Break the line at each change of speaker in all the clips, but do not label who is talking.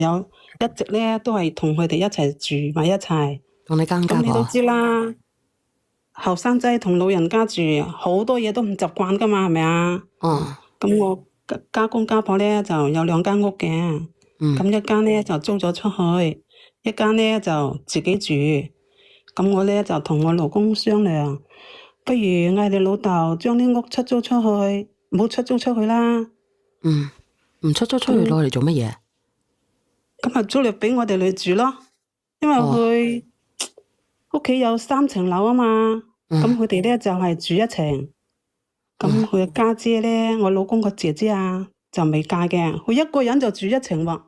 友一直咧都係同佢哋一齊住埋一齊。
同你間家
咁你都
婆。
知啦，後生仔同老人家住，好多嘢都唔習慣噶嘛，係咪啊？
哦。
咁我家公家婆咧就有2間屋嘅，咁一間咧就租咗出去，一間咧就自己住。咁我咧就同我老公商量，不如嗌你老豆將啲屋出租出去，唔好出租出去啦。
唔出租出去攞嚟做乜嘢？
咁咪租嚟俾我哋嚟住咯，因為佢屋企有3層樓啊嘛，咁佢哋咧就係住一層。咁佢嘅家姐咧，我老公個姐姐啊，就未嫁嘅，佢一個人就住一層喎。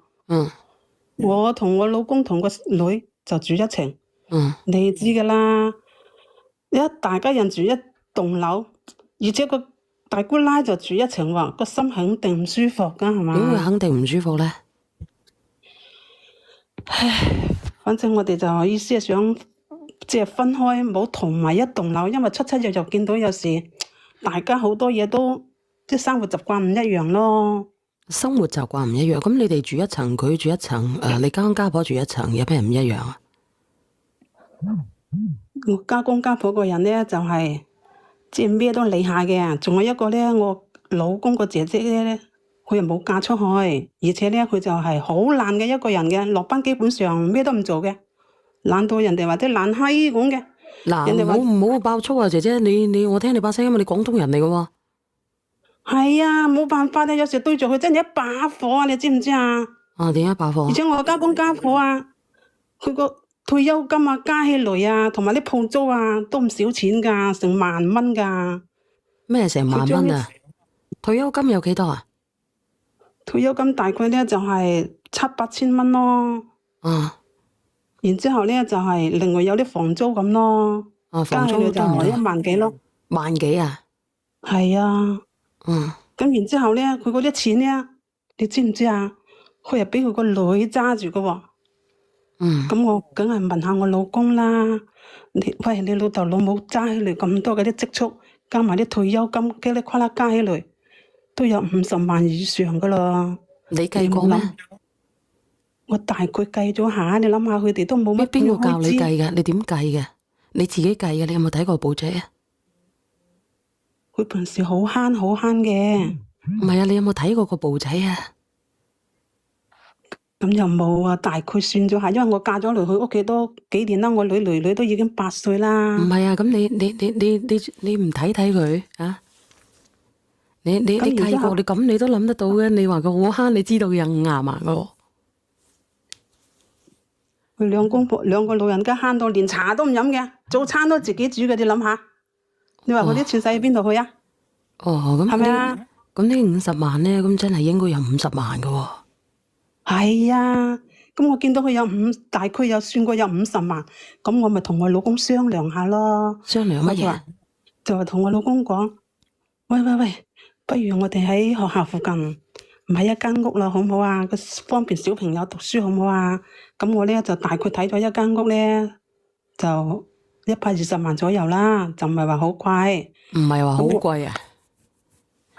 我同我老公同個女就住一層。你知噶啦，大家人住一棟樓，而且個大姑奶就住一層喎，個心肯定唔舒服噶，係嘛？
點會肯定唔舒服咧？
唉，反正我哋就意思係想即係分開，冇同埋一棟樓，因為七七日日見到有時大家好多嘢都即係生活習慣唔一樣咯。
生活習慣唔一樣，咁你哋住一層，佢住一層，你家公家婆住一層，有咩唔一樣啊？
我家公家婆個人咧就係即係咩都理下嘅，仲有一個咧，我老公個姐姐咧，佢又冇嫁出去，而且咧佢就係好懶嘅一個人嘅，落班基本上咩都唔做嘅，懶到人哋或者懶閪咁嘅。
嗱，唔好爆粗啊，姐姐，我聽你把聲，因為你廣東人嚟嘅喎。
係啊，冇辦法啊，有時對住佢真係一把火啊，你知唔知啊？
點解把火？
而且我家公家婆啊，佢個退休金啊加起來啊，同埋啲鋪租啊都唔少錢噶，成萬蚊噶。
咩成萬蚊啊？退休金有幾多啊？
退休金大概咧就係700-8千蚊咯。然之後咧就係另外有啲房租咁咯。
房租
就係1萬幾咯。
萬幾啊？
係啊。咁然之後咧，佢嗰啲錢咧，你知唔知啊？佢係俾佢個女揸住噶喎。咁我梗係問下我老公啦。喂，你老豆老母揸起嚟咁多嗰啲積蓄，加埋啲退休金，嘰里呱啦加起嚟，都有50萬以上噶啦。
你計過咩？
我大概計咗下，你諗下佢哋都冇乜。
邊個教你計嘅？你點計嘅？你自己計嘅？你有冇睇過簿仔啊？
佢平時好慳好慳嘅。
唔係啊，你有冇睇過個簿仔啊？
咁又冇啊，大概算咗下，因為我嫁咗嚟佢屋企都幾年啦，我女都已經8歲啦。
唔係啊，咁你唔睇睇佢啊？你計過，你咁你都諗得到嘅。你話佢好慳，你知道佢有50萬嘅。
佢兩個老人家慳到連茶都唔飲嘅，早餐都自己煮嘅，你諗下。你話嗰啲錢使喺邊度去啊？
咁
係咪啊？
咁呢50萬咧，咁真係應該有50萬嘅喎。
係啊，咁我見到佢大概有算過有50萬，咁我咪同我老公商量下咯。
商量乜嘢？
就係同我老公講，喂，不如我哋喺學校附近買一間屋啦，好唔好啊？方便小朋友讀書，好唔好啊？咁我咧就大概睇咗一間屋咧，就120萬左右啦，就唔係話好貴。
唔係話好貴啊？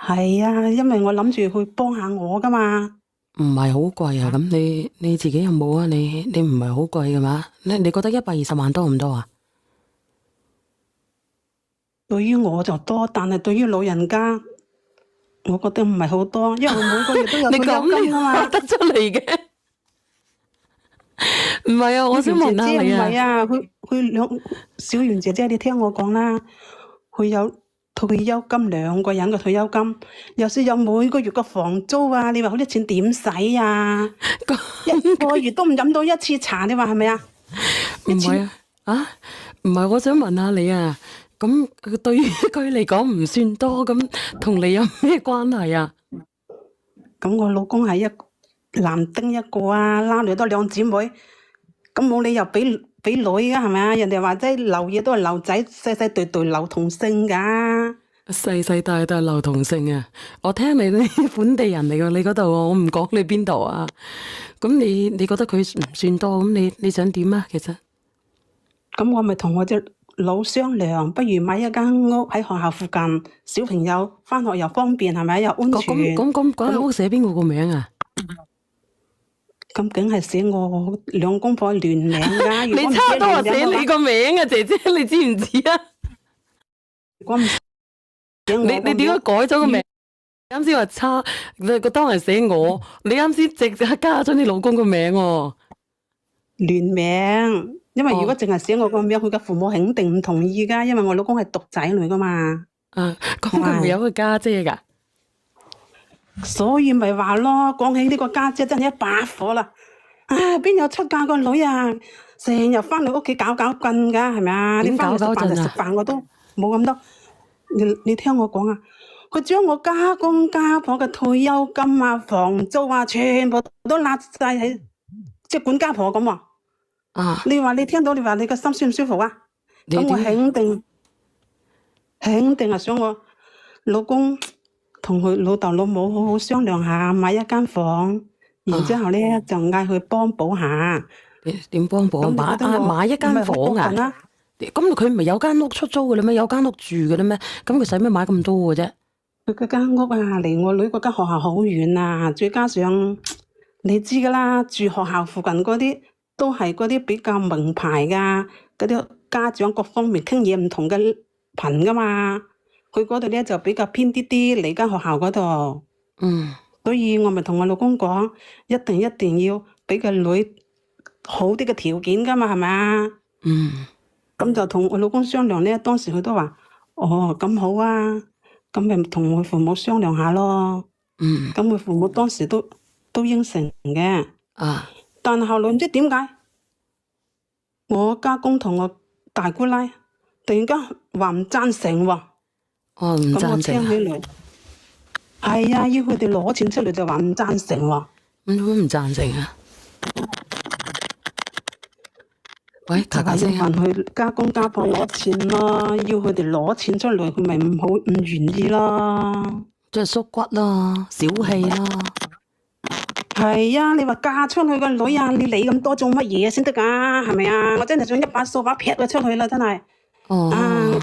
係啊，因為我諗住去幫下我噶嘛。
唔係好貴啊？咁你自己有冇啊？你唔係好貴嘅嘛？你覺得120萬多唔多啊？
對於我就多，但係對於老人家，我覺得唔係好多，因為我每個月都有退休金啊嘛。
得出嚟嘅。唔係啊，我想問下你啊。
唔係啊，佢小袁姐姐，你聽我講啦，佢有退休金，2個人嘅退休金，又是有每個月嘅房租啊，你話嗰啲錢點使啊？一個月都唔飲到1次茶，你話係咪啊？
唔係啊，唔係，我想問下你啊，咁對於佢嚟講唔算多，咁同你有咩關係啊？
咁我老公係男丁一個啊，拉女都2姊妹，咁冇理由俾女噶，係咪啊？人哋話齋留嘢都係留仔，世世代代留同姓噶。
世世代代留同姓啊！我聽你啲本地人嚟噶，你嗰度我唔講你邊度啊。咁你覺得佢唔算多，咁你想點啊？其實
咁我咪同我隻佬商量，不如買一間屋喺學校附近，小朋友翻學又方便，係咪又安全？
咁間屋寫邊個個名啊？
咁梗係寫我兩公婆聯名㗎。如果唔
你差唔多話寫
聯名嘅話
你個名啊，姐姐，你知唔知啊？
如果唔寫我
你點解改咗個名？啱先話差，你個當係寫我，你啱先直接加咗你老公個名喎。
聯名？因為如果淨係寫我個名，佢嘅父母肯定唔同意㗎，因為我老公係獨仔女㗎嘛。
啊，咁佢咪有個家姐㗎？
所以咪話咯，講起呢個家姐真係一把火啦！啊，邊有出嫁個女啊？成日翻嚟屋企搞搞震㗎，係咪啊？你
點
翻嚟食
搞震啊
飯就食飯，我都冇咁多。你聽我講啊，佢將我家公家婆嘅退休金啊、房租啊，全部都揦晒喺即係管家婆咁喎。
啊，
你話你聽到，你話你個心舒唔舒服啊？
你
咁我
點
肯定係想我老公同佢老豆老母好好商量下，買一間房，然之後咧就嗌佢幫補下。
點幫補啊？買一間房啊？咁佢唔係有間屋出租嘅啦咩？有間屋住嘅啦咩？咁佢使咩買咁多嘅啫？
佢嗰間屋啊，離我女嗰間學校好遠啊！再加上你知噶啦，住學校附近嗰啲都係嗰啲比較名牌噶，嗰啲家長各方面傾嘢唔同嘅頻噶嘛。佢嗰度咧就比較偏啲啲，離間學校嗰度。
嗯，
所以我咪同我老公講，一定要俾個女好啲嘅條件噶嘛，係咪啊？
嗯，
咁就同我老公商量咧，當時佢都話：哦，咁好啊，咁咪同佢父母商量下咯。
嗯，
咁佢父母當時都應承嘅。
啊，
但後來唔知點解，我家公同我大姑奶突然間話唔贊成喎。
我唔
咁我
贊成啊。
聽起嚟係啊，要佢哋攞錢出嚟就話唔贊成喎。
咁做乜唔贊成啊？喂，
就係
咔咔聲啊！
要問佢家公家婆攞錢咯，要佢哋攞錢出嚟，佢咪唔願意咯。
即係縮骨咯，小氣咯。
係啊，你話嫁出去個女啊，你理咁多做乜嘢先得㗎？係咪啊？我真係想一把掃把劈佢出去啦，真係。
哦。
啊